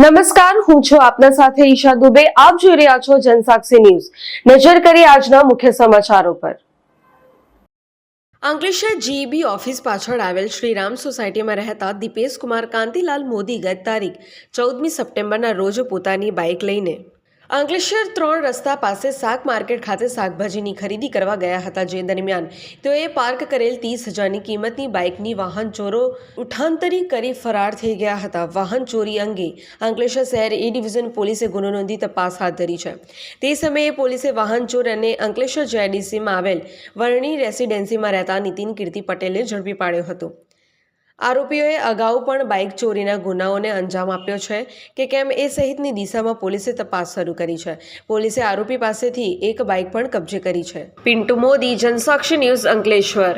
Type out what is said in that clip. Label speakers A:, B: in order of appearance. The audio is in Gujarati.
A: નમસ્કાર, હું છું આપના સાથે ઈશા દુબે. આપ જોઈ રહ્યા છો જનસાક્ષી ન્યૂઝ. નજર કરીએ આજના મુખ્ય સમાચારો પર. અંકલેશ્વર જીઈબી ઓફિસ પાછળ આવેલ શ્રીરામ સોસાયટીમાં રહેતા દીપેશ કુમાર કાંતિલાલ મોદી ગત તારીખ 14મી સપ્ટેમ્બરના રોજ પોતાની બાઇક લઈને અંકલેશ્વર 3 રસ્તા પાસે શાક માર્કેટ ખાતે શાકભાજીની ખરીદી કરવા ગયા હતા. જે દરમિયાન તેઓએ પાર્ક કરેલ 30,000ની કિંમતની બાઇકની વાહન ચોરો ઉઠાંતરી કરી ફરાર થઈ ગયા હતા. વાહન ચોરી અંગે અંકલેશ્વર શહેર એ ડિવિઝન પોલીસે ગુનો નોંધી તપાસ હાથ ધરી છે. તે સમયે પોલીસે વાહન ચોર અને અંકલેશ્વર જીઆઈડીસીમાં આવેલ વર્ણી રેસિડેન્સીમાં રહેતા નીતિન કીર્તિ પટેલને ઝડપી પાડ્યો હતો. આરોપીઓએ અગાઉ પણ બાઇક ચોરીના ગુનાઓને અંજામ આપ્યો છે કે કેમ એ સહિતની દિશામાં પોલીસે તપાસ શરૂ કરી છે. પોલીસે આરોપી પાસેથી એક બાઇક પણ કબજે કરી છે. પિન્ટુ મોદી, જનસાક્ષી ન્યૂઝ, અંકલેશ્વર.